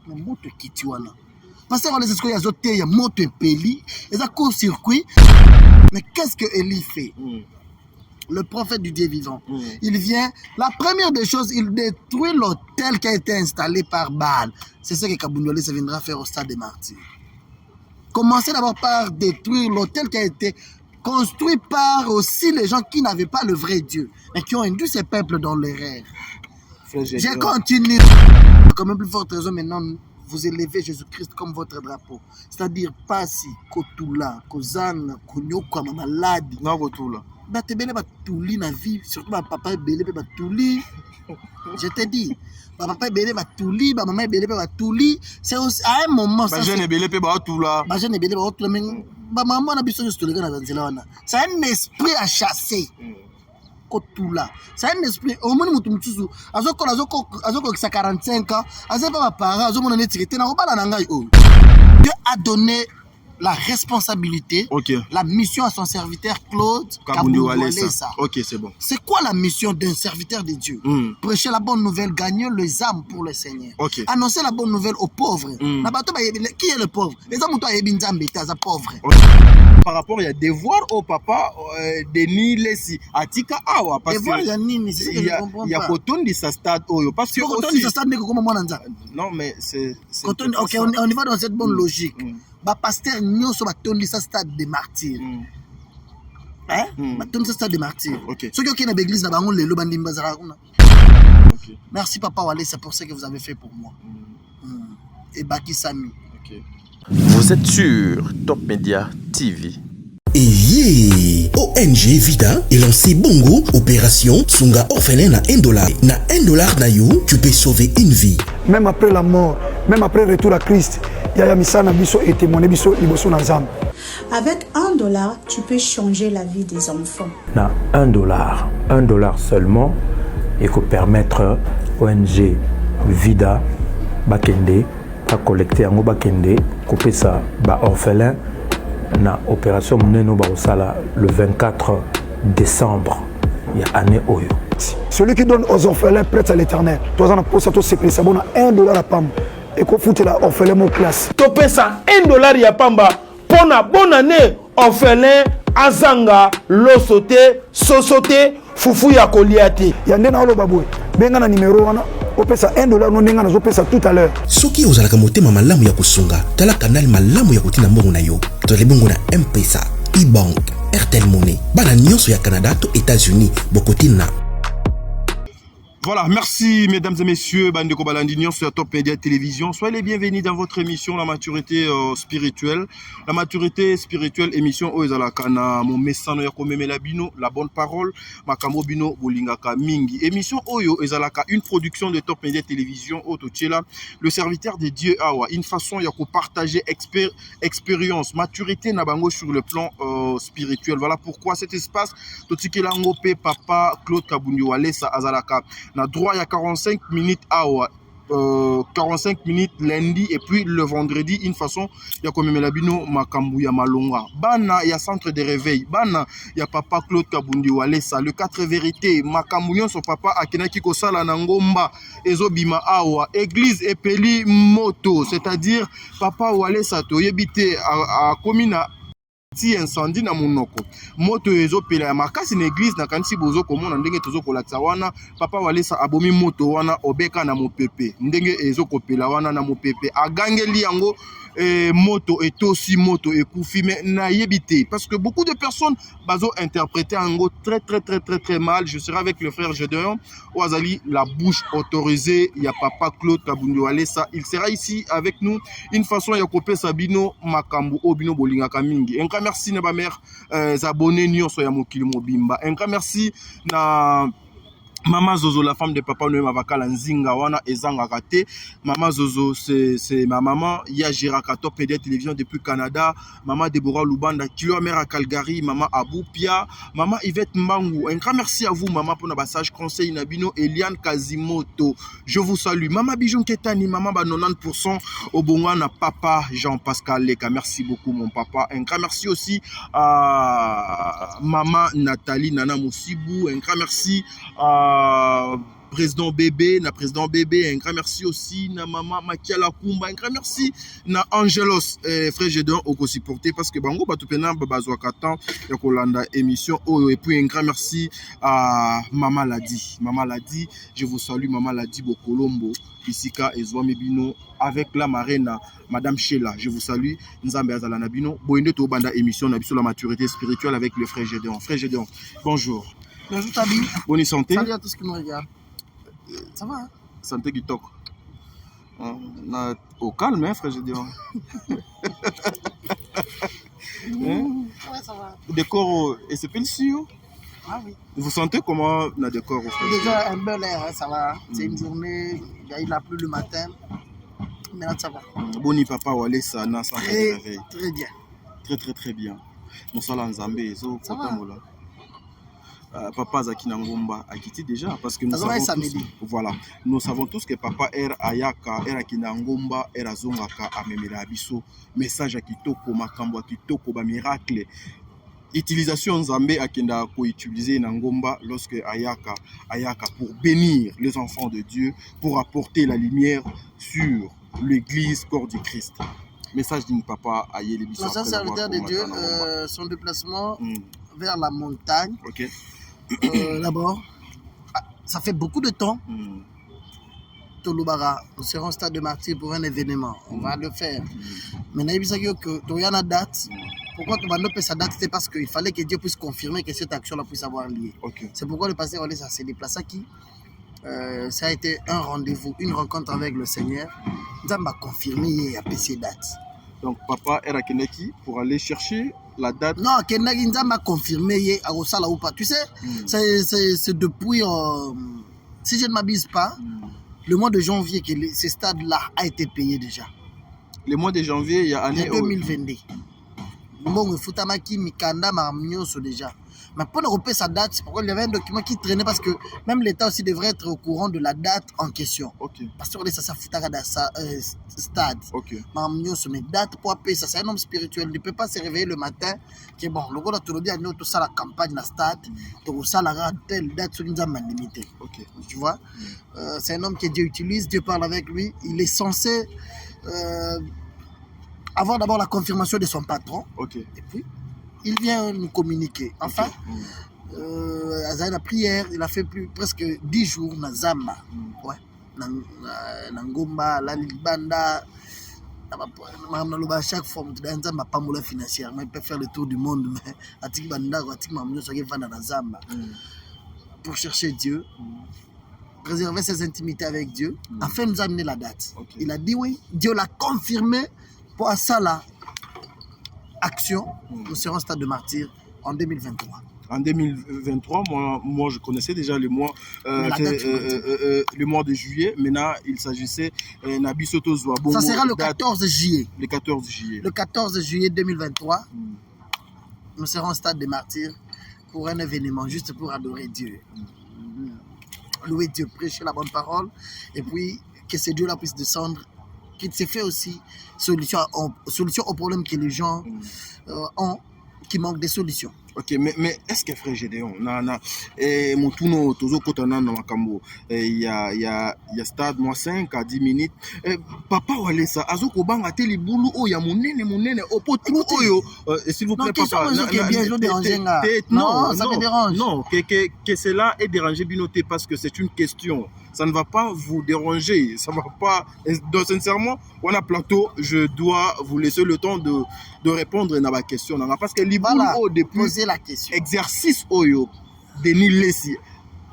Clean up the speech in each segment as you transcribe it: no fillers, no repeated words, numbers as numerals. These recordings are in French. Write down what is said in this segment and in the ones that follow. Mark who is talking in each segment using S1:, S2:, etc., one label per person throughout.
S1: mais moto kiti wana parce que les escrocs il y a moto peli et ça court circuit. Mais qu'est-ce que Élie fait? Le prophète du Dieu vivant. Il vient, la première des choses, il détruit l'hôtel qui a été installé par Baal. C'est ce que Kabouniolé se viendra faire au stade des martyrs. Commencez d'abord par détruire l'hôtel qui a été construit par aussi les gens qui n'avaient pas le vrai Dieu et qui ont induit ces peuples dans l'erreur. J'ai continué. Comme une plus forte raison maintenant, vous élevez Jésus-Christ comme votre drapeau. C'est-à-dire, Pasi, Kotula, Kozana, Konyoko, Mamaladi.
S2: Non, Kotula.
S1: Batebele Batouli na vie, surtout papa Belé Batouli. Je te dis, papa Belé Batouli, maman Belé Batouli. C'est aussi à un moment.
S2: Je ne Belé Batoula.
S1: Je ne Belé Batoula, mais maman a besoin de se lever. C'est un esprit à chasser. Kotula. C'est un esprit. Au moins, nous sommes tous. 45 ans. Dieu a donné la responsabilité, la mission à son serviteur Claude Kaboundé Walesa.
S2: Ok, c'est bon.
S1: C'est quoi la mission d'un serviteur de Dieu? Prêcher la bonne nouvelle, gagner les âmes pour le Seigneur. Annoncer la bonne nouvelle aux pauvres. Qui est le pauvre? Les hommes sont pauvres.
S2: Par rapport, il y a devoir au papa Denis Lessi Atika Awa. Parce
S1: devoir, il y a Nini, c'est ce que je ne comprends pas.
S2: Il y a Coton de sa stade. Parce que
S1: non,
S2: mais c'est.
S1: Ok, on y va dans cette bonne logique. Pasteur Nyon sur sa stade de martyrs. Sa stade de martyrs. Ceux qui ont une église, merci Papa Wale, c'est pour ce que vous avez fait pour moi. Et Baki Sami.
S3: Vous êtes sur Top Media TV.
S4: Et ONG Vida est lancé Bongo, opération Sunga orphelin na $1. Na $1 na you, tu peux sauver une vie.
S5: Même après la mort, même après le retour à Christ, Yaya Misana Biso et témoigné Biso Liboso Nazam.
S6: Avec $1, tu peux changer la vie des enfants.
S7: Na $1 seulement, et que permettre ONG Vida Bakende à collecter en Bakende, couper ça ba orphelin na opération Mneno Baosala le 24 décembre. Il y a année Oyo.
S5: Celui qui donne aux orphelins prête à l'éternel. Toi, on a posé tout secret. Ça bon $1 à Pam. Et qu'on fout la orphelin mon classe.
S8: Topé ça $1 à Pamba. Pour la bonne année, orphelin, Azanga, Losote, Sosote, Foufou ya Koliati.
S5: Yandena Olo Baboué. Benga na numéro wana. Opesa $1 non nenga na zopesa tout à l'heure.
S4: Soki ozalaka motema malamu ya kusunga, tala canal malamu ya kotina mbongo na yo. Tole bongo na M-Pesa, e-bank, Airtel Money. Bana nyonso ya Canada to États-Unis, bokotina.
S2: Voilà, merci mesdames et messieurs, Bandeko Balandignon sur Top Media Télévision. Soyez les bienvenus dans votre émission La Maturité Spirituelle. La Maturité Spirituelle, émission Oezalakana, mon messano Yakomemela Bino, la bonne parole, Makamo Bino Bolingaka Mingi. Émission Oyo Ezalaka, une production de Top Media Télévision, Otochela, le serviteur de Dieu Awa, une façon Yako partager expérience, maturité Nabango sur le plan spirituel. Voilà pourquoi cet espace, Totikela Ngope, Papa Claude Kaboundé Walesa Azalaka. Na droit, il y a 45 minutes à 45 minutes lundi et puis le vendredi, une façon, il y a comme Melabino, Makambu, ya Malonga. Bana, il y a centre de réveil. Bana, il y a papa Claude Kabundi Walesa. Le 4 vérités, Makambu, son papa, Akenaki Kosala Nangomba, Ezobima Awa, église Epeli Moto, c'est-à-dire papa Walesa, Toyebite, à Komina. Si incendie na monoko moto ezo pela ya makasi na église na kanisi bozo komona ndenge tozo kolakisa wana papa Walesa abomi moto wana obeka na mopepe ndenge ezo kopela wana na mopepe agangeli yango moto et aussi moto et koufi mais na yebité parce que beaucoup de personnes bazo interpréter ango très mal. Je serai avec le frère Gédéon Ouazali, la bouche autorisée, il y a papa Claude Kabundi Walesa, il sera ici avec nous une façon ya kopé Sabino Makambu Obino Bolingaka mingi. Un grand merci na ba mère abonnés nyonso ya mokili mobimba. Un grand merci na Maman Zozo, la femme de papa Noé Mavakala Nzinga wana ezanga kate. Maman Zozo, c'est ma maman. Ya Giraka Top Media Télévision depuis Canada. Maman Deborah Lubanda, Kilo mère à Calgary. Maman Abou Pia. Maman Yvette Mbangou. Un grand merci à vous, maman, pour notre passage conseil Nabino Eliane Kazimoto. Je vous salue. Maman Bijoun Ketani, maman ba 90% au Bongana, papa Jean-Pascal Leka. Merci beaucoup, mon papa. Un grand merci aussi à maman Nathalie Nana Moussibou. Un grand merci à président bébé, na président bébé, un grand merci aussi na maman Makiala Kumba, un grand merci na Angelos frère Gédéon au supporter parce que bango batu pena bazwa katan ya kolanda émission et puis un grand merci à Maman Ladi. Maman Ladi, je vous salue Maman Ladi Bokolombo, Isika Ezwami Bino avec la marraine Madame Sheila. Je vous salue Nzambe Azalana Bino. Boyende to banda émission na biso la maturité spirituelle avec le frère Gédéon. Frère Gédéon, bonjour.
S1: Bonjour Tabi.
S2: Bonne santé.
S1: Salut à tous qui nous regardent. Ça va hein?
S2: Santé qui toque. Au calme, hein, frère Gédéon.
S1: Ouais, ça va.
S2: Décor, et c'est pas le sûr.
S1: Ah oui.
S2: Vous sentez comment le décor au frère?
S1: Déjà un bel air, hein, ça va. C'est une journée, il a plu le matin. Maintenant ça va.
S2: Boni papa Wale Sana, ça
S1: très, très bien.
S2: Très bien. Mon salat Nzambe, eso
S1: ça va.
S2: Papa Zaki Nangomba a quitté déjà parce que nous savons tous, voilà, nous savons tous que papa er ayaka er akinangomba er azongaka amemela biso message à kitoko makambo kitoko ba miracle utilisation Nzambe akenda ko utiliser Nangomba lorsque ayaka pour bénir les enfants de Dieu, pour apporter la lumière sur l'église corps du Christ. Message d'une papa Ayeli biso.
S1: Le serviteur de Dieu, son déplacement vers la montagne.
S2: OK.
S1: D'abord, ça fait beaucoup de temps. Tolubara, nous serons au stade de martyr pour un événement. On va le faire. Maintenant, il y a une date. Pourquoi tu vas pas sa date? C'est parce qu'il fallait que Dieu puisse confirmer que cette action-là puisse avoir lieu. Okay. C'est pourquoi le pasteur Walesa s'est déplacé qui ça a été un rendez-vous, une rencontre avec le Seigneur. Nous avons confirmé et appeler ces dates.
S2: Donc, papa era Keneki pour aller chercher la date.
S1: Non, Keneki nous a confirmé à Osala ou pas. Tu sais, c'est depuis, si je ne m'abuse pas, le mois de janvier que ce stade-là a été payé déjà.
S2: Le mois de janvier, il y a année
S1: 2022. Bon, il faut que Mikanda Marmioso déjà. Mais pour ne repayer sa date, c'est pourquoi il y avait un document qui traînait parce que même l'État aussi devrait être au courant de la date en question.
S2: Okay.
S1: Parce que ça foutera dans sa stade.
S2: Okay.
S1: Mais date pour payer ça, c'est un homme spirituel. Il ne peut pas se réveiller le matin. Que bon, le gars de Toulobi a tout ça la campagne dans le stade. Tout ça la telle date sur une zone limitée.
S2: Okay.
S1: Tu vois, c'est un homme que Dieu utilise. Dieu parle avec lui. Il est censé avoir d'abord la confirmation de son patron.
S2: Okay.
S1: Et puis il vient nous communiquer. Enfin, à la prière, il a fait presque 10 jours dans Zamba. Ouais. Nangomba, la Libanda. À chaque fois, il n'a pas de financière. Il peut faire le tour du monde. Pour chercher Dieu, préserver ses intimités avec Dieu, afin de nous amener la date. Okay. Il a dit oui, Dieu l'a confirmé pour ça là. Action, nous serons au stade de martyr en 2023.
S2: En 2023, moi je connaissais déjà le mois de juillet. Maintenant, il s'agissait Nabisoto Zouabongo.
S1: Ça sera le 14 juillet.
S2: Le 14 juillet.
S1: Le 14 juillet 2023, nous serons au stade de martyr pour un événement, juste pour adorer Dieu. Louer Dieu, prêcher la bonne parole. Et puis, que ce Dieu-là puisse descendre, qu'il se fait aussi solution aux problèmes que les gens ont, qui manquent des solutions.
S2: Ok, mais est-ce que frère Gédéon, Moutouno, Tozo Kotana, il y a stade, moi 5 à 10 minutes. Papa Walesa, Azoko Banga, Teli Boulou, oh, il y a Mounene, Opotou, Oyo. S'il vous plaît, papa.
S1: Non, ça me dérange.
S2: Non, que cela est dérangé, Binoté, parce que c'est une question. Ça ne va pas vous déranger. Ça va pas. Donc, sincèrement, on a plateau, je dois vous laisser le temps de répondre à ma question. Parce que
S1: Liboulou, depuis la question.
S2: Exercice Oyo, Denis Lessi,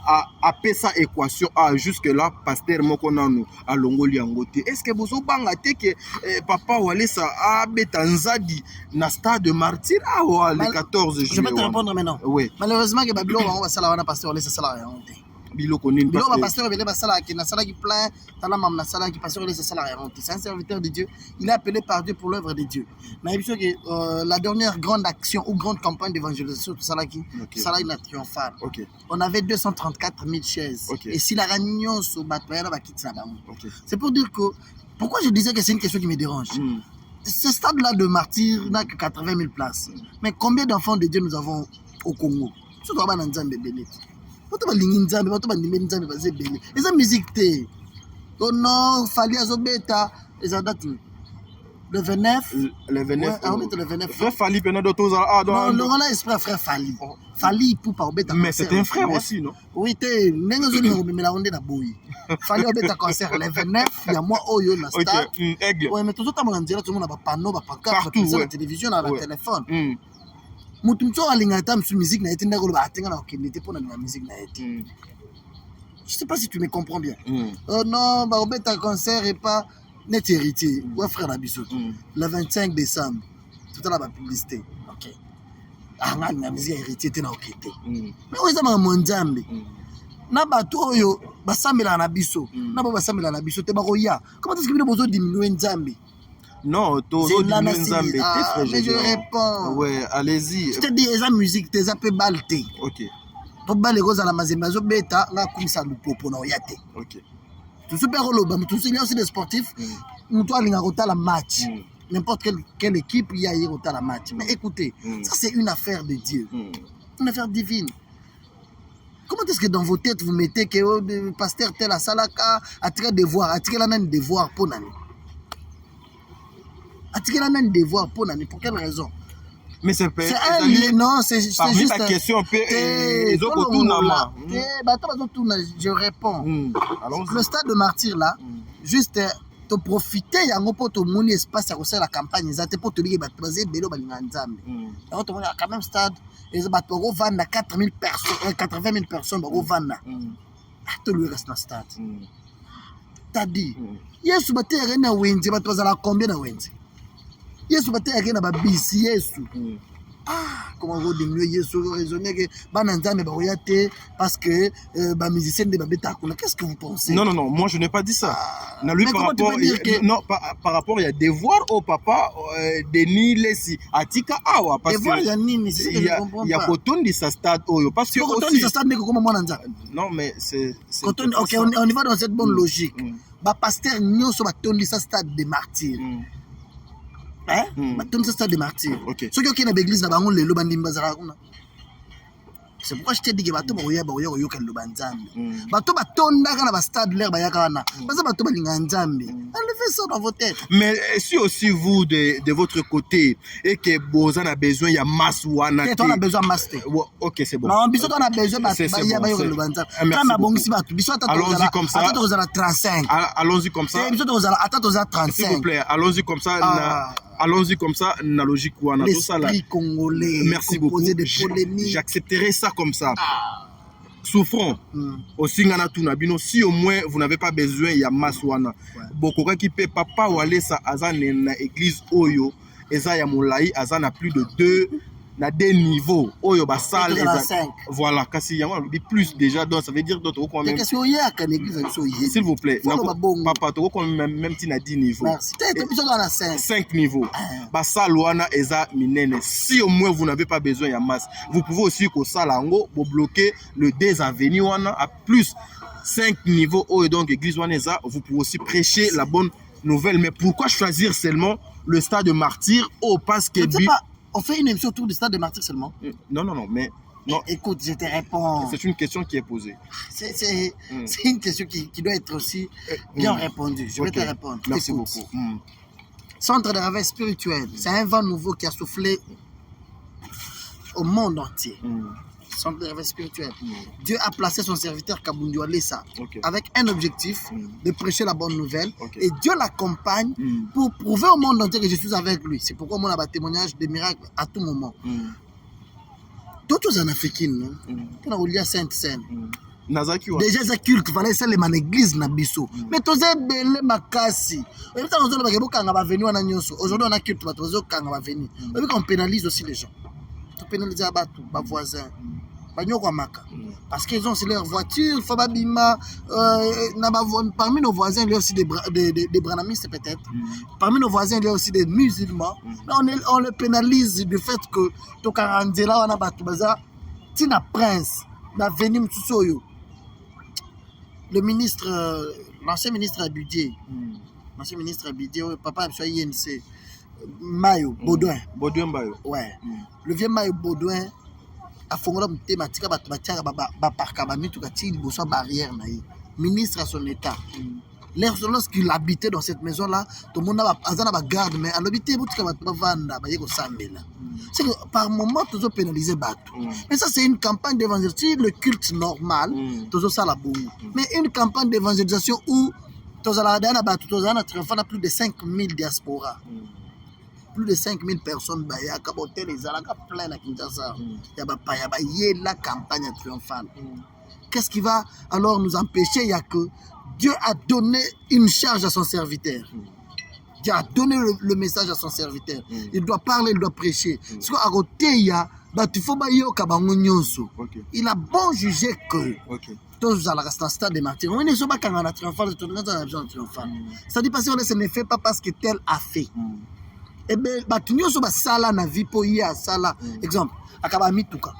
S2: a fait sa équation A jusque-là, pasteur Mokonano, à Longoli Angote. Est-ce que vous avez que papa Walesa a Betanzadi, na stade de martyr, le 14 juillet?
S1: Je vais te répondre maintenant.
S2: Oui.
S1: Malheureusement, que Babylon va passer pasteur Walesa salarié.
S2: Bilo Konin
S1: pasteur Belé Basala qui n'a qui plein tala mam na sala qui pasteur Walesa salarié. C'est un serviteur de Dieu. Il est appelé par Dieu pour l'œuvre de Dieu. Mais il faut que la dernière grande action ou grande campagne d'évangélisation tout ça là qui ça il a triomphal. On avait 234 000 chaises. Et si la réunion sur Batpayana va quitter là-bas. C'est pour dire que pourquoi je disais que c'est une question qui me dérange. Ce stade-là de martyr n'a que 80 000 places. Mais combien d'enfants de Dieu nous avons au Congo? Surtout à Nzambe Bénédicte. bato balingi nzambe bato bandimeli nzambe baza ebele eza musique te oh non fali azobeta eza date le 29
S2: le 29
S1: le 29
S2: frère Fali pena de tous
S1: non le esprit frère Fali Fali pour pas obeta
S2: mais c'est un frère aussi non
S1: oui te ndenge zo ningo memela onde na boyi Fali obeta concert le 29 ya moi oyo na stade
S2: aigle
S1: ouais mais tout ça mon nzela tout le monde ba panneau ba pancarte sur la télévision na la téléphone mutu mso alinga ta msu musique na ete ndako ba atenga na okende pour na musique na ete je sais pas si tu me comprends bien oh non ba obeta concert et pas net héritier ouais frère Nabiso le 25 décembre tout à la publicité OK ah na musique héritier te na okete mais oza ma monzambe na bato oyo basambela na biso na ba basambela na biso te ba koya comment est-ce que bino bozo diminuer nzambe
S2: non tozo diminuer nzambe te frère
S1: je réponds
S2: ouais allez-y
S1: je te dis eza musique te eza pe balte
S2: OK
S1: to bale koza la mazembe zo beta nga kumisa lupopo na oyate
S2: OK
S1: tout super loba tout il y a aussi des sportifs mutu alinga kota la match n'importe quelle équipe il y a kota la match mais écoutez ça c'est une affaire de Dieu une affaire divine. Comment est-ce que dans vos têtes vous mettez que le pasteur tel à salaka attirer devoir attirer la même devoir pour nani attirer la même devoir pour nani pour quelle raison
S2: mais c'est
S1: un lieu non c'est juste
S2: ta question
S1: je réponds le stade de martyr là juste te profiter yango pour te moni espace à refaire la campagne zate pour te lier bato bazé belo balinga nzambe donc on a quand même stade et bato go vendre 80 000 personnes go vendre tout le reste dans stade t'as dit yesu baté rena wenze bato bazala combien na wenze yesu baté rena ba bisi yesu comment vous diminuer yesu raisonner que bana nzambe ba oyate parce que ba musicien de babeta kuna qu'est-ce que vous pensez
S2: non moi je n'ai pas dit ça na lui par rapport non par rapport il y a devoir au papa Denis Lessi atika awa parce que il y a kotondi sa stade oyo parce que
S1: kotondi sa stade comme moi nza
S2: non mais c'est
S1: kotondi OK on y va dans cette bonne logique ba pasteur nyonso ba tondi sa stade de martyrs batondi stade de martyrs soki okende na église na bango lelo bandimba zala kuna c'est pourquoi je te dis que bato baoya koyoka liloba nzambe bato batondaka na ba stade l'air bayaka wana baza bato balinga nzambe enlevez ça dans vos têtes
S2: mais si aussi vous de votre côté et que Bozan a besoin il y a masse wana
S1: on a besoin masse
S2: OK c'est bon
S1: non biso on a besoin bayoka liloba nzambe kana bongisi bato biso
S2: allons-y comme ça
S1: attends 35
S2: allons-y comme ça
S1: biso attends 35
S2: s'il vous plaît allons-y comme ça allons-y comme ça na logique wana tout ça là
S1: congolais
S2: merci beaucoup j'accepterai ça comme ça souffrons aussi ngana tuna bino si au moins vous n'avez pas besoin ya maswana bokoka ki pe papa wale sa azane na église oyo eza ya molai azana plus de 2 niveaux oyo ba salle voilà kasi yango plus déjà donc ça veut dire d'autres quand même s'il vous plaît papa to ko même ti na 10 niveaux 5 niveaux ba salle wana eza minene si au moins vous n'avez pas besoin ya masse vous pouvez aussi ko sala ngo bo bloquer le 2 avenue wana à plus 5 niveaux oyo donc église wana eza vous pouvez aussi prêcher la bonne nouvelle mais pourquoi choisir seulement le stade de martyr parce que
S1: on fait une émission autour du stade de martyrs seulement
S2: non mais non.
S1: Écoute, je te réponds.
S2: C'est une question qui est posée.
S1: C'est une question qui doit être aussi bien répondue. Je vais te répondre.
S2: Merci beaucoup.
S1: Centre de réveil spirituel, c'est un vent nouveau qui a soufflé au monde entier. Centre de réveil spirituel. Dieu a placé son serviteur Kabundu Alessa avec un objectif de prêcher la bonne nouvelle et Dieu l'accompagne pour prouver au monde entier que je suis avec lui. C'est pourquoi on a des témoignages de miracles à tout moment. D'autres en Afrique, on a oublié Sainte-Seine. Déjà, c'est culte, il fallait ça les église na biso. Mais tous ces belles makasi. Aujourd'hui, on a culte, on pénalise aussi les gens. On pénalise les voisins. Parce qu'ils ont aussi leur voiture, parmi nos voisins, il y a aussi des branamistes peut-être. Parmi nos voisins, il y a aussi des musulmans. Mais on les pénalise du fait que Tina Prince, le ministre, l'ancien ministre Abidé, papa a INC, Mayo, Baudouin.
S2: Baudouin Mayo.
S1: Ouais. Le vieux Mayo Baudouin. afongola mutema tika bato batiaka baparka bamituka ti liboso ya barrière na ye ministre à son état lorsqu'il habitait dans cette maison là tout le monde a na bagarde mais alobi te botika bato bavanda baye kosambela c'est que par moment tozo pénaliser bato mais ça c'est une campagne d'évangélisation le culte normal tozo sala bongo mais une campagne d'évangélisation où tozala dana bato tozala na triomphant plus de 5000 diaspora plus de 5000 personnes bayaka botel ezalaka plein na Kinshasa ya bapaya baye la campagne triomphale. Qu'est-ce qui va alors nous empêcher? Il y a que Dieu a donné une charge à son serviteur. Dieu a donné le message à son serviteur. Il doit parler, il doit prêcher. Ce qu'à côté il y a il a bon jugé que tous à la stade de martyrs. On est sur la caméra triomphale, c'est-à-dire parce que ça ne fait pas parce que tel a fait. Et bien, batunyo so basala na vie po ya sala. Exemple, akaba mituka.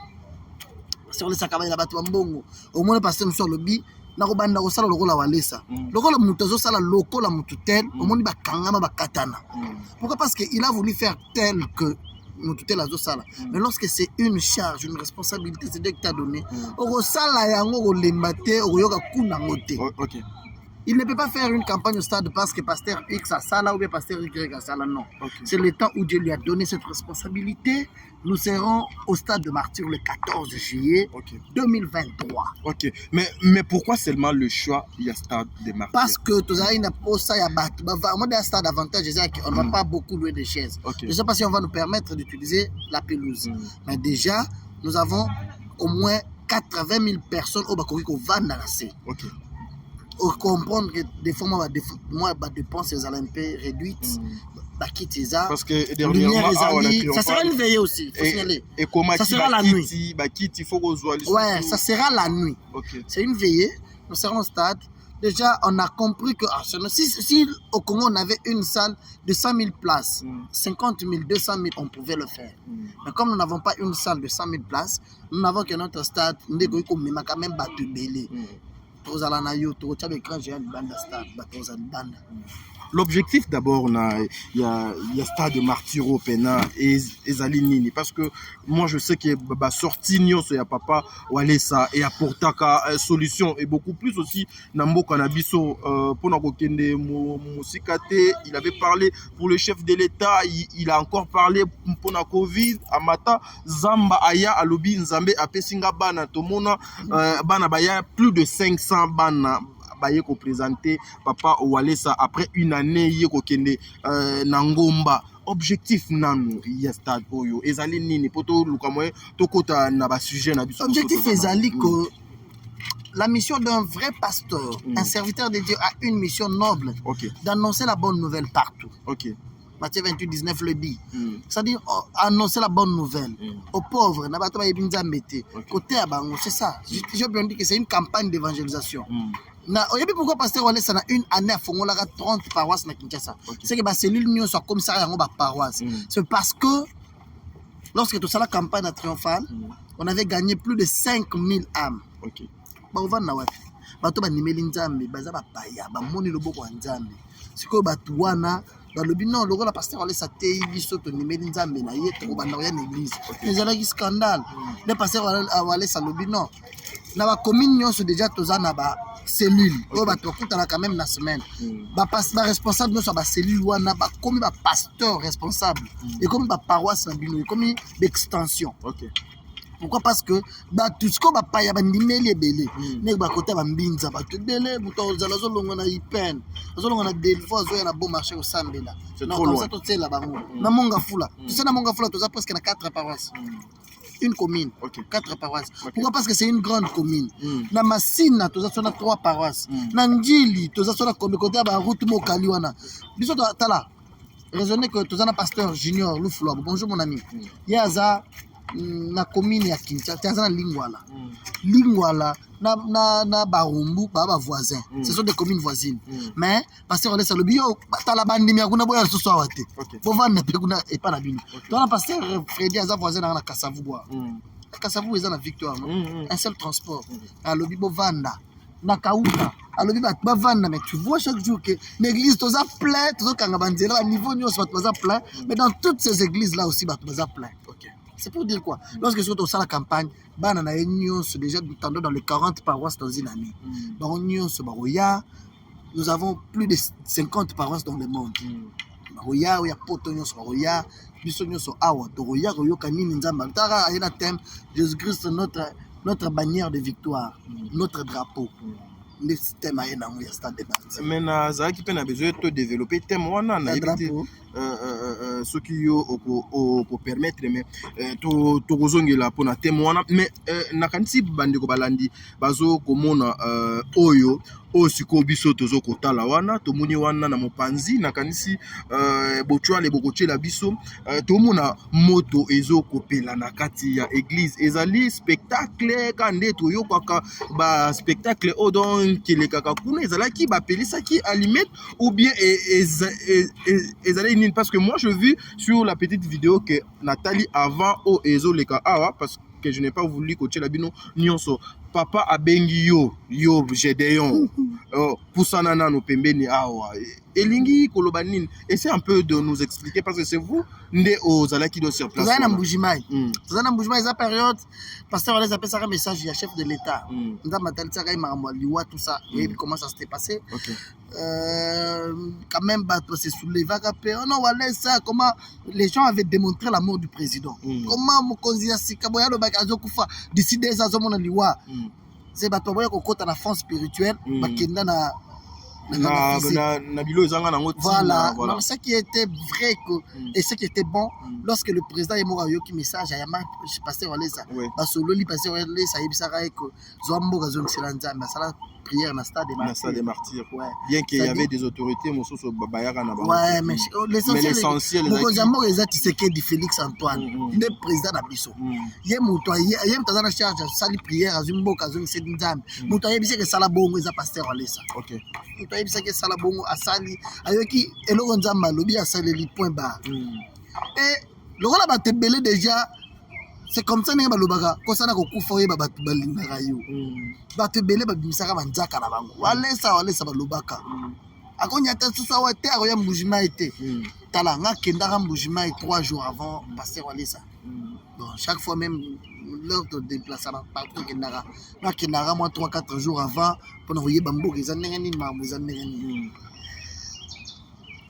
S1: Sur les sakaba na batu mbongo. Au moins pasteur sur le bi na ko banda ko sala lokola walesa. Lokola mutu zo sala lokola mutu tel, au moins bakangama bakatana. Pourquoi? Parce que il a voulu faire tel que mutu tel azo sala. Mais lorsque c'est une charge, une responsabilité, c'est Dieu qui t'a donné. Oko sala yango ko lembate, oko yoka kuna ngote. OK. Il ne peut pas faire une campagne au stade parce que pasteur X a ça là ou bien pasteur Y a ça là, non. C'est le temps où Dieu lui a donné cette responsabilité. Nous serons au stade de martyrs le 14 juillet 2023.
S2: OK. Mais pourquoi seulement le choix il y a stade de martyrs? Parce
S1: que tu as une pause ça y a battu. Moi d'un stade avantage, on ne va pas beaucoup louer des chaises. Je ne sais pas si on va nous permettre d'utiliser la pelouse. Mais déjà, nous avons au moins 80 000 personnes au Bakoriko Van dans la C. Comprendre que des fois moi dépenses les Olympiques réduites
S2: parce que dernièrement
S1: ça sera une veillée aussi
S2: et comment
S1: ça sera la nuit
S2: ouais
S1: ça sera la nuit c'est une veillée nous serons au stade déjà on a compris que si au Congo on avait une salle de 100 000 places 50 000 200 000 on pouvait le faire mais comme nous n'avons pas une salle de 100 000 places nous n'avons que notre stade nous devons quand même battre belé.
S2: L'objectif d'abord, il y a stade de martyrs au Pena et Zalinini parce que moi je sais que bah sorti nyo so ya papa Walesa et apporta ka solution et beaucoup plus aussi Nambo Kanabiso pour na kokende musikate. Il avait parlé pour le chef de l'État, il a encore parlé pour la Covid amata Zamba aya alobi Nzambe apesinga bana tomona bana baya plus de 500 bana baye ko présenter papa Walesa après une année yeko kende nangomba. Objectif nanu ya stade oyo ezali nini poto lukamwe tokota na ba sujet na biso.
S1: Objectif ezali que la mission d'un vrai pasteur, un serviteur de Dieu a une mission noble d'annoncer la bonne nouvelle partout. Matthieu 28, 19 le dit. C'est-à-dire annoncer la bonne nouvelle aux pauvres. C'est ça. Je peux dire que c'est une campagne d'évangélisation. Pourquoi pasteur Walesa a une année à Fongola 30 paroisses na Kinshasa. C'est que ma cellule nous soit comme ça dans paroisse. C'est parce que lorsque tout ça la campagne triomphale, on avait gagné plus de 5000 âmes. Ba ovana wapi. Bato ba nimeli nzambe, baza ba paya, ba moni loboko wa nzambe. Siko batu wana balobi non lokola pasteur Walesa te biso to nimeli nzambe na ye to banda ya l'église. Mais il y a un scandale. Le pasteur Walesa lobi non. Na ba commune nyonso déjà tozana ba cellule o ba to kutana quand même na semaine ba responsable no so ba cellule wana ba comme ba pasteur responsable et comme ba paroisse na bino comme d'extension. Pourquoi? Parce que ba tout ce qu'on ba pa ya ba ndimeli ebele ne ba kota ba mbinza ba to belé buto za lazo longo na ipen zo longo na delfo zo ya na bon marché au sambela non comme ça to tsela ba na monga fula tu sais na monga fula to za presque na 4 paroisses. Une commune, 4 paroisses. Pourquoi? Parce que c'est une grande commune. Na Massina, tu as 3 paroisses. Na Ndjili, tu as côté à route Mokaliwana. Biso tala. Raisonnez que tu as un pasteur junior Louflo. Bonjour mon ami. Yaza na commune ya Kinshasa, tu as un Lingwala. Lingwala na Barumbu, baba voisin. Ce sont des communes voisines. Mais pasteur Walesa lobi yo tala bandimi akuna boya so so wate. Bovana pe kuna et pas na bino. Tu as pasteur Freddy aza voisin na Kasavu bois. Kasavu est na Victoire. Un seul transport. A lobi bovanda na Kauka. A lobi ba vanda mais tu vois chaque jour que l'église toza plein, toza kanga banzela niveau nyos ba toza plein, mais dans toutes ces églises là aussi ba toza plein. C'est pour dire quoi? Lorsque sur au la campagne, on a déjà dans les 40 paroisses dans une année. Nous avons plus de 50 paroisses dans le monde. Roya, il y a Potonio sur Roya, Bissonio sur Awa, Roya, Royo Kanini Nzamba. Tara, il y a thème Jésus-Christ, notre bannière de victoire, notre drapeau. Le système a un stade de base.
S2: Mais ça qui a besoin de développer thème wana na ce qui peut permettre mais to kozongela pona thème wana mais nakanisi bande ko balandi bazo komona oyo osiko biso tozo kotala wana tomoni wana na mopanzi nakanisi bochwa le bokochela biso tomona moto ezo kopela na kati ya église ezali spectacle kande toyo kwaka ba spectacle odon qui kaka kuna ezalaki ba pelisaki allumette ou bien ezali nini parce que moi je vu sur la petite vidéo que Nathalie avant o ezo leka awa parce que je n'ai pas voulu coacher la bino nyonso papa abengi yo Gédéon poussana na no pembeni awa elingi kolobanine essaie un peu de nous expliquer parce que c'est vous ndé ozala qui doit sur place
S1: Zana Mbujimai eza période pasteur les appelle ça un message du chef de l'état nda matal tsaka imaramo liwa tout ça et comment ça s'était passé quand même bato se souleva kapé non voilà ça comment les gens avaient démontré la mort du président comment mokonzi ya sikabo ya lobaka azokufa d'ici des azomona liwa c'est bato boya kokota na fond spirituel bakenda na bilo ezanga nango voilà ce qui était vrai et ce qui était bon lorsque le président est mort yoki message ya pasteur Walesa basolo li pasteur Walesa yebisaka eko zombo gazo ngisela nzamba sala prière na stade
S2: des martyrs bien qu'il y avait des autorités mososo bayaka na bango
S1: mais l'essentiel mokozambo eza Tshisekedi Félix Antoine le président na biso ye muto ye mutazana charge sali prière azumbo gazo ngisela nzamba muto yebisaka sala bongo eza pasteur Walesa muto yebisaka sala bongo asali ayoki eloko nzamba lobi asali li point barre et lokola batebele déjà c'est comme ça que balobaka kosana kokufa oyeba bato balingaka yo bato ebele babimisaka banzaka na bango walesa balobaka akonyata susu awa te akoya Mbujimai te tala nga kendaka Mbujimai 3 jours avant pasteur Walesa bon chaque fois même l'heure de déplacement partout kendaka moi 3-4 jours avant pour oyeba mboka eza ndenge nini makambo eza ndenge nini.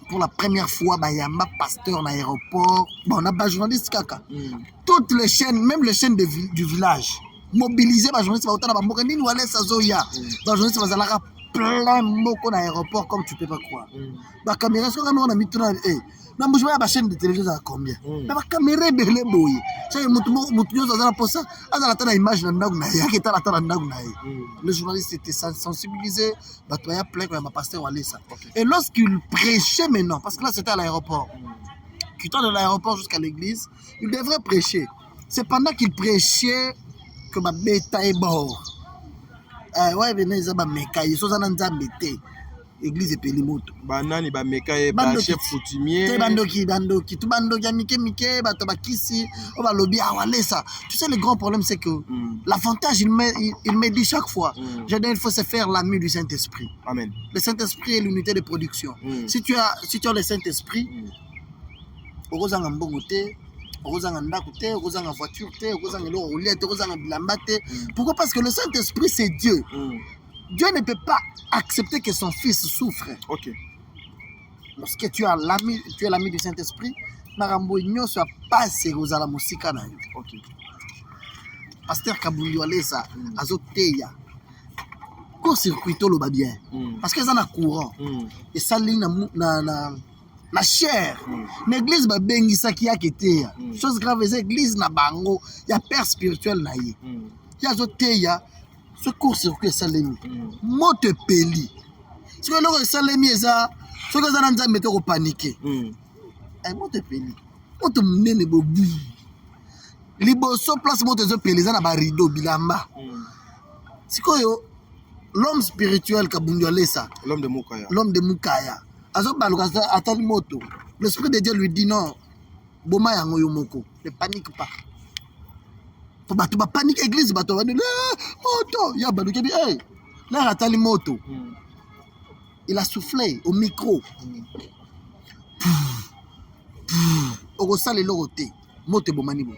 S1: Pour la première fois, il y a un pasteur dans l'aéroport. Bon, on a des journalistes kaka. Toutes les chaînes, même les chaînes du village, mobilisées par les journalistes. Les journalistes vont plein de mots dans l'aéroport comme tu ne peux pas croire. La caméra, est-ce qu'on a mis tout dans la chaîne de télévision à combien? La caméra est belle. Les journalistes étaient sensibilisés. Et lorsqu'il prêchait maintenant, parce que là c'était à l'aéroport, quittant de l'aéroport jusqu'à l'église, il devrait prêcher. C'est pendant qu'il prêchait que ma bêta est mort. Ouais, venez, ils ont meka, ils sont en Nzambete. Église et Pelimoto.
S2: Banani ba meka ba chef coutumier.
S1: Te bandoki tout bandoki mike bato bakisi o ba lobi awalesa. Tu sais le grand problème c'est que l'avantage il me dit chaque fois, il faut se faire l'ami du Saint-Esprit.
S2: Amen.
S1: Le Saint-Esprit est l'unité de production. Si tu as le Saint-Esprit, okozanga mbongo te, okozanga ndako te, okozanga voiture te, okozanga lo roulette, okozanga bilamba te. Pourquoi? Parce que le Saint-Esprit c'est Dieu. Dieu ne peut pas accepter que son fils souffre. Lorsque tu es l'ami du Saint-Esprit, Marambo Igno soit passé aux ala musika na yo. Pasteur Kabuli Walesa azoteya. Court circuito lo ba bien. Parce que ça na courant. Et ça ligne na chair. L'église ba bengisa ki aketeya. Chose grave, c'est l'église na bango, ya père spirituel na ye. Ya azoteya. Ce court-circuit salemi moto peli ce que l'on salemi eza ce que ça nza mettre au paniquer moto peli moto nene bobu liboso place moto zo peli za na ba rideau bilamba sikoyo l'homme spirituel Kabundu Walesa
S2: l'homme de Mukaya
S1: azo baluka atali moto l'esprit de Dieu lui dit non boma yango yo moko ne panique pas. Bato ba panique église bato ba moto ya baluki bi là ratali moto il a soufflé au micro oko sale lokote moto bomani bo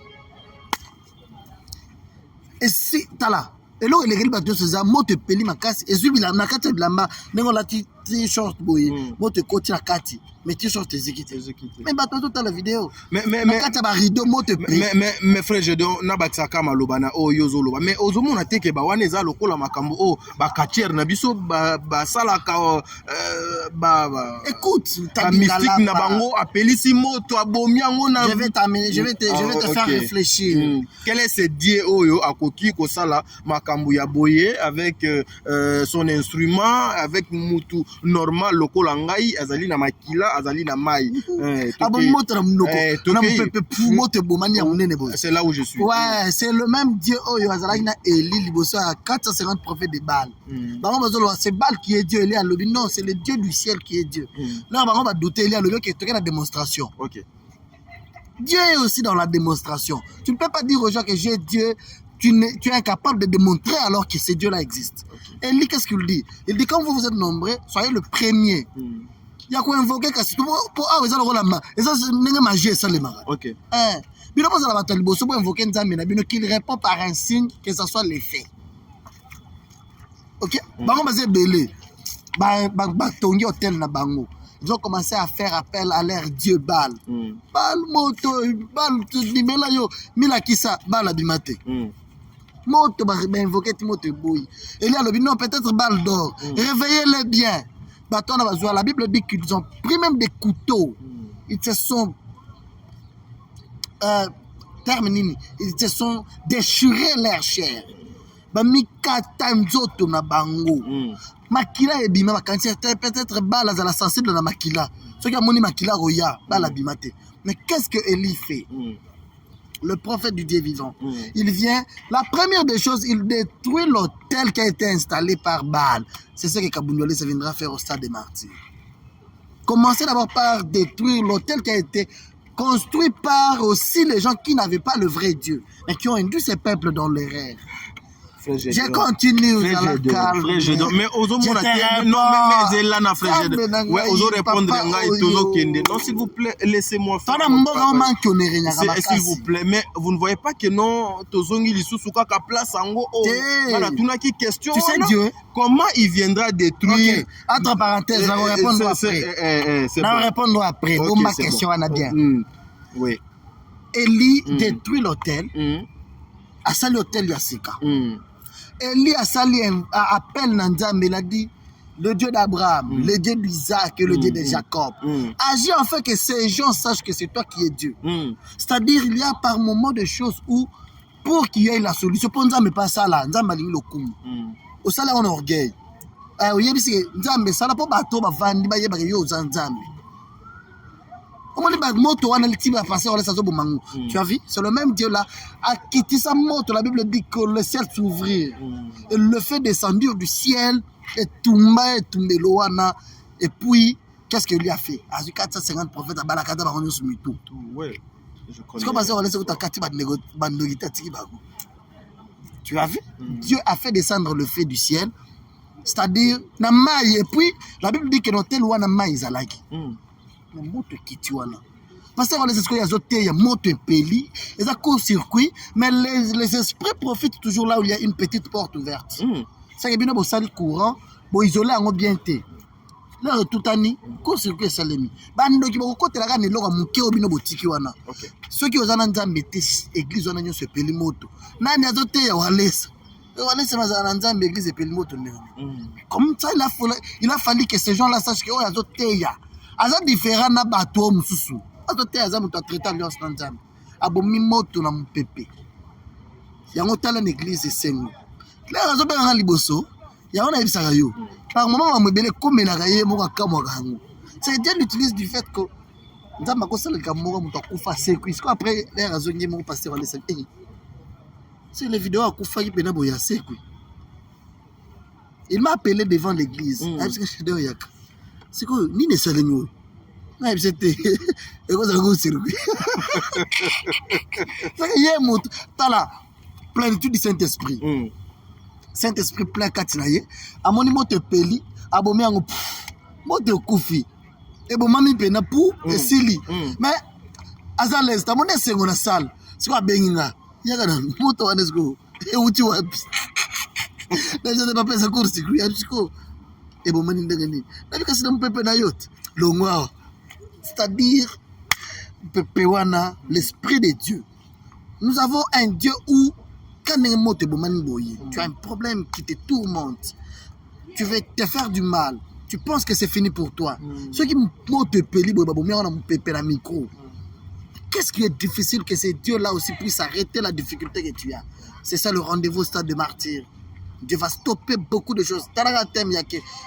S1: si tala eloko elekeli bato nyonso eza moto epeli makasi ezwi bilamba na kati ya bilamba ndenge olati t-shirt boye moto ekoti na kati mais t-shirt eziki te mais bato azotala video na kati ya barideau moto epeli
S2: mais frère Gédéon na batisaka maloba na oyo ozoloba mais ozomona te ke bawana eza lokola makambo oyo bakatiere na biso basalaka
S1: écoute
S2: mystique na bango apelisi moto abomi yango na
S1: je vais te faire réfléchir.
S2: Quel est ce dieu oyo akoki kosala makambo ya boye avec son instrument avec mutu normal lokola ngai azali na makila azali na mai
S1: moto na munoko na mpepe pu moto bomani ya munene boye.
S2: C'est là où je suis.
S1: Ouais, c'est le même dieu oyo azalaki na Élie liboso à 450 prophètes de Baal. Bango bazolo c'est Baal qui est Dieu, Élie alobi non, c'est le Dieu du ciel qui est Dieu. Là bango ba douter Élie alobi que toke na démonstration.
S2: OK.
S1: Dieu est aussi dans la démonstration. Tu ne peux pas dire aux gens que j'ai Dieu, tu es incapable de démontrer alors que ce Dieu-là existe. Okay. Élie, qu'est-ce qu'il dit? Il dit, quand vous êtes nombreux, soyez le premier. Il y a quoi invoquer que pour ah, ils ont la main. Et ça, c'est une magie, ça les marins.
S2: OK.
S1: Bino pas la bataille bosso pour invoquer Nzambe na bino qu'il répond par un signe que ça soit l'effet. OK? Bango bazé belé. Ba tongi hôtel na bango. Ils ont commencé à faire appel à leur dieu Baal. Baal moto, Baal nimela yo, mila kisa Baal abimate. Moto ba invoquer Timothée boy. Et là le non peut-être Baal d'or. Réveillez-les bien. Baton na bazwa la Bible dit qu'ils ont pris même des couteaux. Ils se sont ils se sont déchirés leur chair. Ba mikata nzoto na bango. Makila ebima bakansi peut-être Baal azala sensible na makila. Ce qui a moni makila roya Baal abimate. Mais qu'est-ce que Élie fait? Le prophète du Dieu vivant. Il vient, la première des choses, il détruit l'autel qui a été installé par Baal. C'est ce que Kabouniolé se viendra faire au stade des martyrs. Commencez d'abord par détruire l'autel qui a été construit par aussi les gens qui n'avaient pas le vrai Dieu, mais qui ont induit ces peuples dans l'erreur. Je continue dans la calme.
S2: Mais aux hommes, non, mais là, na frère Gédéon. Ouais, aux autres répondre non, s'il vous plaît, laissez-moi faire. S'il vous plaît, mais vous ne voyez pas que non, tozongi lisusuka ka place ango. Voilà, tout n'a qui question.
S1: Tu sais Dieu,
S2: comment il viendra détruire?
S1: Entre parenthèses, on va répondre après. On va répondre après. Pour ma question, on a bien.
S2: Oui.
S1: Élie détruit l'autel. À ça l'autel Yassika. Élie a sali appel Nzambe, il a dit le Dieu d'Abraham, le Dieu d'Isaac et le Dieu de Jacob. Agis en fait que ces gens sachent que c'est toi qui es Dieu. C'est-à-dire il y a par moments des choses où pour qu'il y ait la solution, pour Nzambe pas ça là, Nzambe ali lo kum. Au ça là on orgueil. Oui, parce que Nzambe ça là pour bateau ba vandi ba yeba yo Nzambe. Tu as vu? C'est le même Dieu là. A quitté sa moto. La Bible dit que le ciel s'ouvrit. Et le fait descendu du ciel. Et Toumba et Toumbeloana. Et puis, qu'est-ce qu'il lui a fait? À 450 prophètes à Balakada, on se met tout.
S2: Ouais. Je connais.
S1: Tu as vu? Dieu a fait descendre le feu du ciel. C'est-à-dire, na maï. Et puis, la Bible dit que dans tel ouana maï zalaki. Moto kitiwana parce que les esprits azotés il y a moto epeli et ça court-circuit mais les esprits profitent toujours là où il y a une petite porte ouverte ça que bino bo sali courant bo isoler en bien té là tout ani court-circuit salemi bando ki bo kotela ka ne loka muke obino botiki wana ceux qui ozana Nzambe te église wana nyoso epeli moto nani azoté ya walesa mazana Nzambe église epeli moto comme ça il a fallu que ces gens là sachent que oh azoté ya aza différent na bato mususu azote aza muto traiter alliance na Nzambe abomi moto na mpepe yango tala na église esengo claire azo benga liboso yango na ebisaka yo par moment ba mobele komelaka ye moko akamwaka yango c'est Dieu l'utilise du fait que Nzambe akosalaka moko muto akufa sekui parce après l'air azongi moko pasteur alesa c'est les vidéos akufa ki pena boya sekui il m'a appelé devant l'église parce que je suis yaka c'est quoi ni ne sale nous na c'était et quoi ça go circuit ça y est moto tala plénitude du Saint-Esprit Saint-Esprit plein katinaye amoni moto peli abomi yango moto kufi et bon mami pena pour esili mais azalès ta mona sengo na salle c'est quoi benginga yaka na moto wanesgo Et où tu vas? Déjà, tu n'as pas ça court circuit. Et bon, mani ndengani. N'a vu que c'est un peu na yacht. Le noir. C'est-à-dire, pepewana, l'esprit de Dieu. Nous avons un Dieu où, quand tu as un problème qui te tourmente, tu veux te faire du mal, tu penses que c'est fini pour toi. Ceux qui te peli, on micro. Qu'est-ce qui est difficile que ce Dieu-là aussi puisse arrêter la difficulté que tu as? C'est ça le rendez-vous au stade de martyr. Dieu va stopper beaucoup de choses.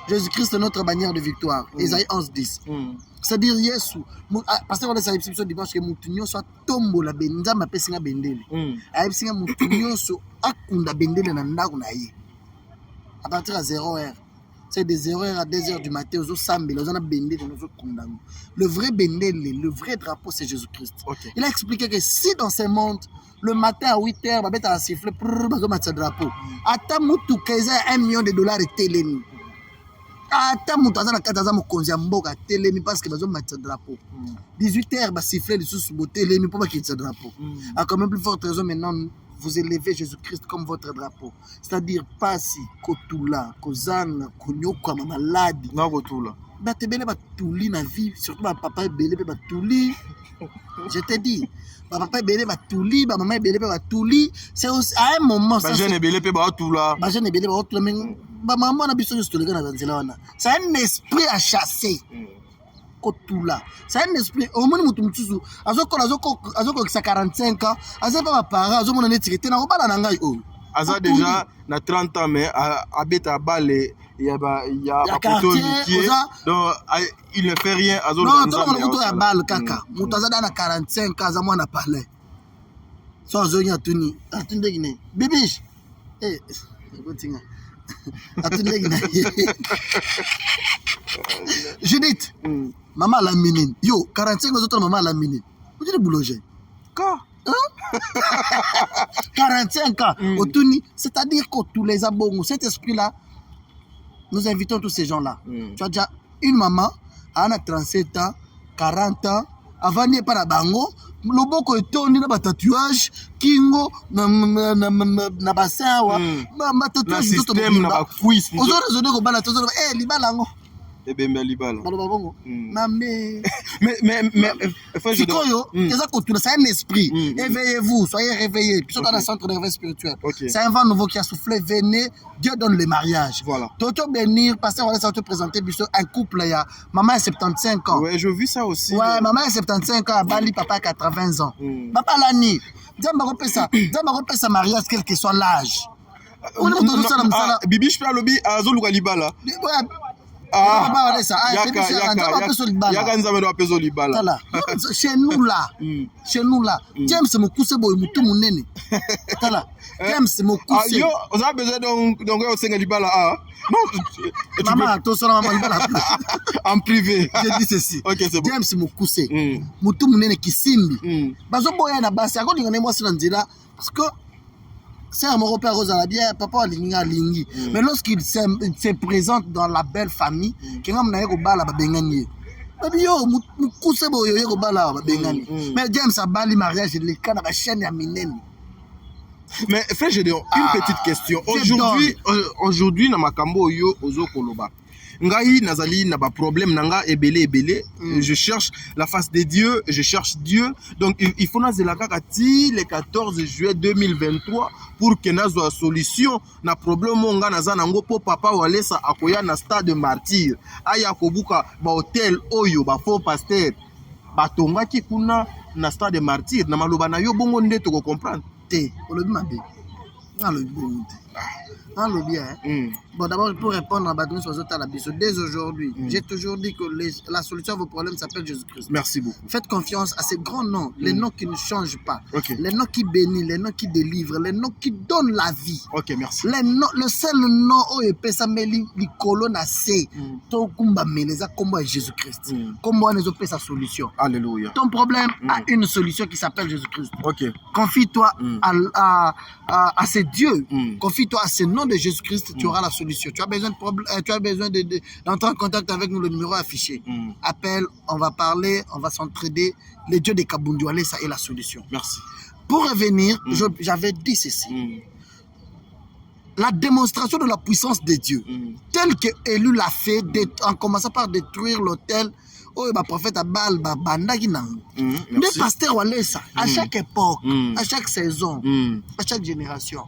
S1: Jésus-Christ est notre bannière de victoire. Ésaïe 11:10. C'est-à-dire, Yesu, parce qu'on a sa réception dimanche que Moutinho soit tombo la benza ma pesinga bendele. A pesinga Moutinho so akunda bendele na ndaku na ye. À partir de 0h. C'est de 0h à 2h du matin, aux sambe, aux ana bendele nos kunda. Le vrai bendele, le vrai drapeau c'est Jésus-Christ. Okay. Il a expliqué que si dans ce monde le matin à 8h, ba beta siffler pour mettre drapeau. Ata mutu keza $1 million de telemi. Ata mutu azana kataza mokonzi mboka telemi parce que bazo mettre drapeau. 18h ba siffler les sous telemi pour pas qu'il se drapeau. A quand même plus forte raison maintenant vous élevez Jésus-Christ comme votre drapeau. C'est-à-dire pasi kotula, kozana, konyoko ma maladi.
S2: Na kotula.
S1: Ba tebele ba tuli na vie, surtout ba papa belé ba tuli. Je te dis, papa belé va touli, maman belé va touli. C'est à un moment ça.
S2: Jeune belé va toula.
S1: Jeune belé va toula, mais maman a besoin de se lever dans la. C'est un esprit à chasser. Kotula. C'est un esprit. Au moins mutu mutusu. Azoko 45 ans. Azaba pas parents. Azomo na étiquette na obala na ngai o.
S2: Aza déjà na 30 ans mais abeta balé. Il y a quartier, donc il ne fait rien.
S1: Non, tout le monde a balle caca. Moutazada na 45 ans, ça moi na parlé. Sans zonia tuni, attendez guiné. Bibiche. Eh, écoutez. Attendez guiné. Judith. Maman la minine. Yo, 45 ans autres maman la minine. Vous dites boulanger.
S2: Quoi?
S1: 45 ans. Otuni, c'est-à-dire que tous les abongos, cet esprit-là. Nous invitons tous ces gens-là. Tu as déjà une maman, elle a 37 ans, 40 ans, avant n'y pas la bango, le boko est tourné dans le tatouage, kingo, na bassin, ma tatouage,
S2: tout le monde a cuisse.
S1: Aujourd'hui, je dis que la tatouage, eh, libalango.
S2: Eh bien, libala.
S1: Mais,
S2: c'est
S1: un esprit. Éveillez-vous, soyez réveillés. Puis, dans le centre nerveux spirituel. C'est un vent nouveau qui a soufflé. Venez, Dieu donne le mariage.
S2: Voilà.
S1: Toto bénir, pasteur, on va te présenter un couple. Il y a maman a 75 ans.
S2: Ouais, j'ai vu ça aussi.
S1: Ouais, maman a 75 ans, Bali, papa a 80 ans. Papa Lani, Dieu m'a repris ça mariage, quel que soit l'âge.
S2: Bibi, je peux aller au lobby à Zoluka Libala.
S1: Chez nous là, James Mokuse boy mutu munene. Tala, James Mokuse.
S2: Yo, on a besoin donc au Sénégal Libala. Non,
S1: maman, toi seul maman Libala.
S2: En privé.
S1: Je dis ceci.
S2: OK, c'est bon.
S1: James Mokuse. Mutu munene kisimbi. Bazo boya na basi, akodi ngane moi sila nzira parce que c'est un Européen rose à la bière, papa Lingi. Mais lorsqu'il se présente dans la belle famille, qui n'a pas de bala bengani. Mais James a bali mariage, les cas de la chaîne à Minen.
S2: Mais frère, j'ai une petite question. Aujourd'hui, dans ma cambo yo ozo koloba. Ngai nazali n'a pas problème nanga ebele. Je cherche la face de Dieu, je cherche Dieu. Donc il faut naze la kakati le 14 juillet 2023 pour que nazo solution na problème nga naza nango po papa walesa akoya na stade de martyr. Aya kobuka ba hotel oyo ba faux pasteur. Batonga ki kuna na stade de martyr na maloba na yo bongo nde to comprendre.
S1: Te, olobi mabe. Bon, d'abord, pour répondre à Badouin sur dès aujourd'hui, j'ai toujours dit que la solution à vos problèmes s'appelle Jésus-Christ.
S2: Merci beaucoup.
S1: Faites confiance à ces grands noms, les noms qui ne changent pas, les noms qui bénissent, les noms qui délivrent, les noms qui donnent la vie.
S2: Ok, merci.
S1: Le seul nom où il peut s'améliorer, l'icolo na se, ton kumba meleza kombo est Jésus-Christ. Kombo ne peut sa solution.
S2: Alléluia.
S1: Ton problème a une solution qui s'appelle Jésus-Christ.
S2: Ok.
S1: Confie-toi à ces dieux. Confie-toi à ce nom de Jésus-Christ, tu auras la solution. Tu as besoin d'entrer en contact avec nous, le numéro affiché. Appelle, on va parler, on va s'entraider. Les dieux de Kabundu, ça est la solution.
S2: Merci.
S1: Pour revenir, j'avais dit ceci. la démonstration de la puissance de Dieu, tel que Élu l'a fait, en commençant par détruire l'autel. Oh, le prophète Abal, Bandaki Nango. Les pasteurs Walesa, à chaque époque, à chaque saison, à chaque génération,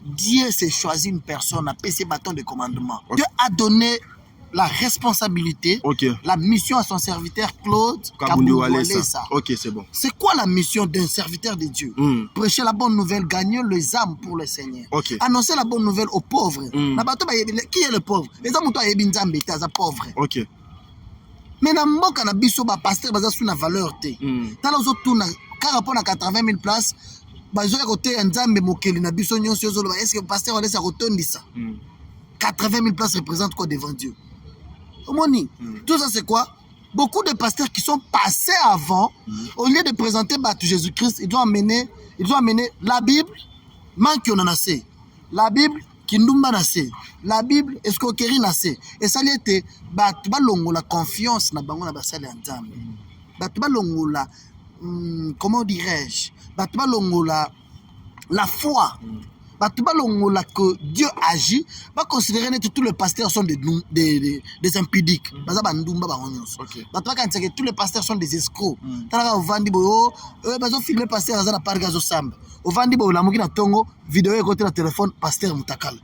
S1: Dieu s'est choisi une personne à passer bâton de commandement. Dieu a donné la responsabilité, la mission à son serviteur Claude Kaboundou Walesa.
S2: Ok, c'est bon.
S1: C'est quoi la mission d'un serviteur de Dieu? Prêcher la bonne nouvelle, gagner les âmes pour le Seigneur. Annoncer la bonne nouvelle aux pauvres. Qui est le pauvre? Les hommes sont pauvres.
S2: Ok.
S1: Mais dans le cas où les pasteurs ont une valeur, dans les autres, car rapport à 80 000 places, ils ont côté un zambe mokeli na biso nyonso yozolo est-ce que le pasteur va laisser rotondi ça? 80 000 places représentent quoi devant Dieu? Tout ça c'est quoi? Beaucoup de pasteurs qui sont passés avant, au lieu de présenter Jésus-Christ, ils doivent amener la Bible, manque on en a assez. La Bible, Kindumba nase, la Bible, escroquerie nase. Et ça lié te, batuba longo la confiance na bango na basali anzambe. Batuba longo la, comment dirais-je? Batuba longo la foi. Batuba longo la que Dieu agit. Pas considérer que tous les pasteurs sont des impudiques. Baza bandumba bangonyos. Batuba quand que tous les pasteurs sont des escrocs. Tala vandi boyo, bazo filmer pasteur azana parga zo samba. Au vandi boyo la mukina tongo vidéo et côté le téléphone pasteur mutakal.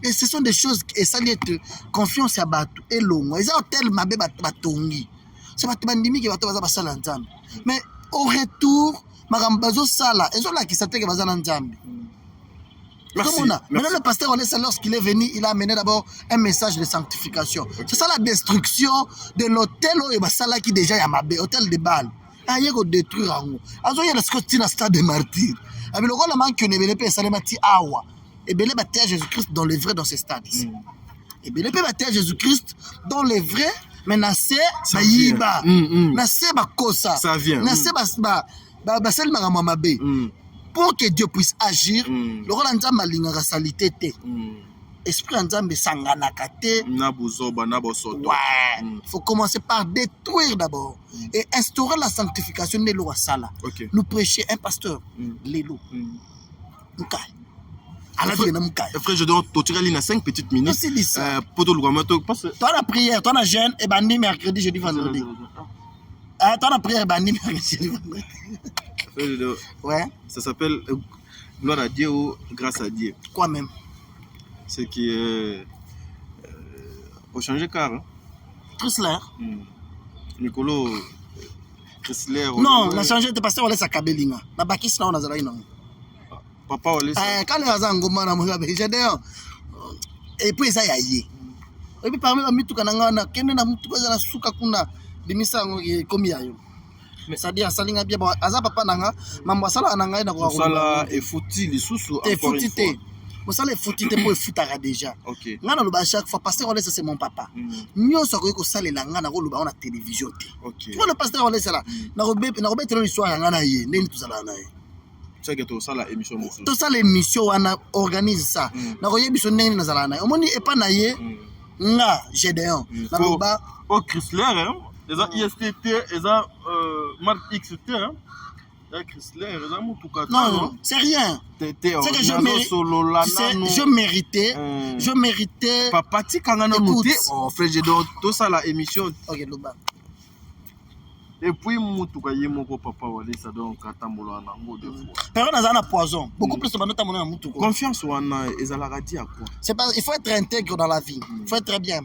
S1: Et ce sont des choses et ça lié de confiance à batu et longo. Ils ont tellement mabe batongi. C'est batu bandimi qui batu baza basala nzambe. Mais au retour magambazo sala, ils ont là qui s'attendent que baza nzambe.
S2: Merci.
S1: Maintenant, le pasteur Walesa, lorsqu'il est venu, il a amené d'abord un message de sanctification. C'est ça la destruction de l'hôtel qui déjà y a mabé, hôtel de Baal. Il y a détruire en haut. Alors il y a le scotine à stade de martyr. Mais le rôle manque ne veut pas saler mati awa. Et bien le Jésus-Christ dans les vrais dans ces stades ici. Et bien le baptême Jésus-Christ dans les vrais, mais nassé bayiba, nassé bakosa.
S2: Ça vient.
S1: Nassé ba sel magamamabe. Pour que Dieu puisse agir, le rôle d'Anzamba lingara salité te. Esprit d'Anzamba sanganaka te.
S2: Nabuzoba nabosoto.
S1: Ouais. Il faut commencer par détruire d'abord et instaurer la sanctification de l'Ouassala. Nous prêcher un pasteur, Lélo. Moukai.
S2: Frère, je dois te tirer l'île 5 petites minutes. Pour tout le monde.
S1: Toi la prière, toi la jeûne et bandi mercredi, jeudi, vendredi. Toi la prière, bandi mercredi, jeudi, vendredi. Ouais.
S2: Ça s'appelle gloire à Dieu ou grâce à Dieu.
S1: Quoi même?
S2: C'est qui est au changer car.
S1: Chrysler.
S2: Nicolo Chrysler.
S1: Non, on a changé de pasteur, on laisse à Kabelinga. Na bakis là on a zalaï non.
S2: Papa on laisse.
S1: Quand les azangoma na moza j'ai d'ailleurs. Et puis ça y a yé. Et puis parmi la mitu kananga na kende na mutu kwa na suka kuna dimisa ngoki komi ayo. C'est-à-dire salinga bien bon aza papa nanga mambo sala nanga na ko
S2: sala e futi lisusu encore une fois.
S1: Mo sala e futi te po e futaka déjà.
S2: OK.
S1: Ngana lo ba chaque fois pasteur on laisse c'est mon papa. Nyonso ko salela ngana ko lo ba on a télévision te.
S2: OK.
S1: Tu vois le pasteur on laisse là. Na robé telo l'histoire ngana yé ndeni tout sala na yé.
S2: C'est que tout ça la émission mosu.
S1: Tout ça l'émission on organise ça. Na ko yebiso ndeni na sala na yé. Omoni e pa na yé. Nga Gédéon. Na lo ba
S2: au Chrysler hein. Les ISTT, les marque XT, hein. Les Chrysler, les Amoutuka.
S1: Non, c'est rien. C'est que je méritais.
S2: Papa, tu quand on a noté, oh frère, j'ai donné tout ça la émission.
S1: Ok, Loba.
S2: Et puis, Moutuka, il y a mon papa, ça donne Katambolo en amour de fois.
S1: Personne n'a poison. Beaucoup plus de temps, on Moutuka.
S2: Confiance ou en Ezalagadi à quoi?
S1: C'est pas, il faut être intègre dans la vie. Il faut être très bien.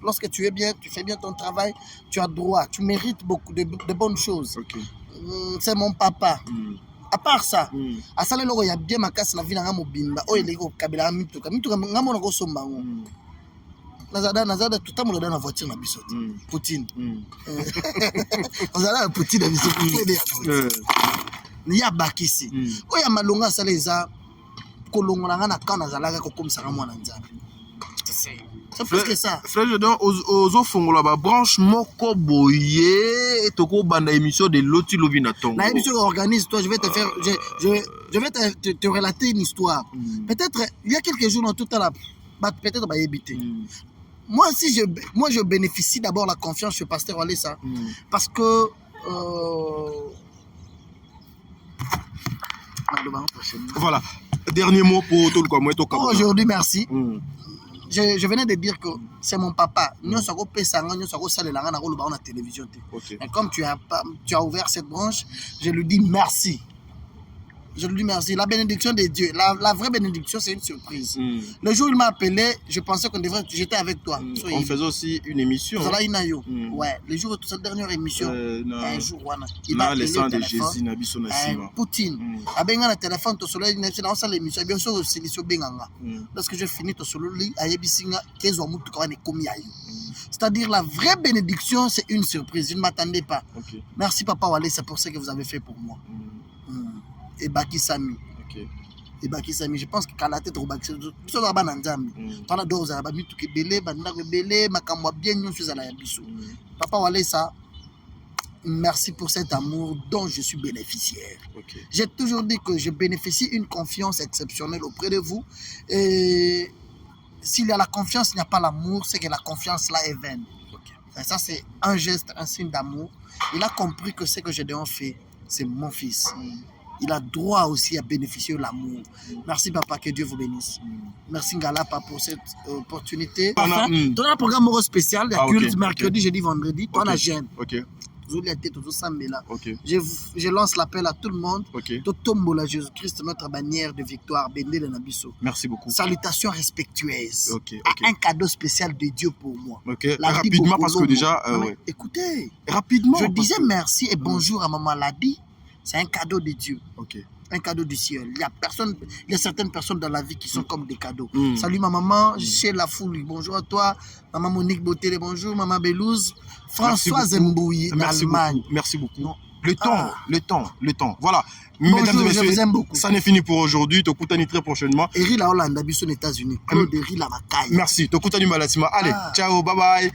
S1: Lorsque tu es bien, tu fais bien ton travail, tu as droit, tu mérites beaucoup de bonnes choses.
S2: Okay.
S1: C'est mon papa. À part ça, à ça, il y a bien ma casse la vie dans mon bimba. Oh, il est au Kabila Mituka. Mituka, ngamo na kosomba. Nazada tout le temps dans la voiture na biso. Poutine. Nazada Poutine na biso. Il y a bakisi. Oh, il y a malonga ça les a kolonga na kana zalaka ko comme ça mwana nzambe. C'est plus que ça.
S2: Frère, je donne aux fongola ba branche moko boye et toko banda émission de Loti Lobina Tongo.
S1: La émission organise toi, je vais te faire je vais te relater une histoire. Peut-être il y a quelques jours dans tout à l'heure peut-être va éviter. Moi je bénéficie d'abord la confiance chez pasteur Walesa parce que
S2: voilà. Dernier mot pour tout le monde.
S1: Aujourd'hui, merci. Je venais de dire que c'est mon papa. Nous sommes au télévision. Et comme tu as ouvert cette branche, je lui dis merci. Je lui dis merci. La bénédiction de Dieu, la vraie bénédiction, c'est une surprise. Le jour où il m'a appelé, je pensais qu'on devrait. J'étais avec toi.
S2: On faisait aussi une émission.
S1: Ouais, le jour où cette dernière émission, un jour,
S2: il m'a appelé au téléphone.
S1: Poutine. Il a téléphone, l'émission. Bien sûr, c'est lorsque je finis, c'est-à-dire la vraie bénédiction, c'est une surprise. Je ne m'attendais pas. Merci, Papa Wale, c'est pour ce que vous avez fait pour moi. Et Baki Sami. Et Baki Sami, je pense que quand la tête au Baki Sami, tu as Papa Wale, ça, merci pour cet amour dont je suis bénéficiaire. J'ai toujours dit que je bénéficie une confiance exceptionnelle auprès de vous. Et s'il y a la confiance, il n'y a pas l'amour, c'est que la confiance là est vaine. Et ça, c'est un geste, un signe d'amour. Il a compris que ce que je lui ai fait, c'est mon fils. Il a droit aussi à bénéficier de l'amour. Merci, Papa, que Dieu vous bénisse. Merci, Ngalapa, pour cette opportunité. Enfin, tu as un programme spécial, culte, mercredi, jeudi, vendredi. Tu as la gêne. Je lance l'appel à tout le monde. Totombola Jésus-Christ, notre bannière de victoire.
S2: Merci beaucoup.
S1: Salutations respectueuses. Un cadeau spécial de Dieu pour moi.
S2: Rapidement, parce que déjà.
S1: Écoutez,
S2: rapidement.
S1: Je disais merci et bonjour à Maman Ladi. C'est un cadeau de Dieu. Un cadeau du ciel. Il y a certaines personnes dans la vie qui sont comme des cadeaux. Salut ma maman, chez la foule, bonjour à toi. Maman Monique Botelé, bonjour. Maman Belouz. Françoise Mbouyi, d'Allemagne.
S2: Merci beaucoup. Non. Le temps. Voilà.
S1: Bonjour,
S2: mesdames et messieurs,
S1: je vous aime beaucoup.
S2: Ça n'est fini pour aujourd'hui. Tokutani très prochainement.
S1: Eri la Hollande, aux États-Unis. Claude Eri la Macaille.
S2: Merci. Tokutani Malatima. Allez, ciao, bye bye.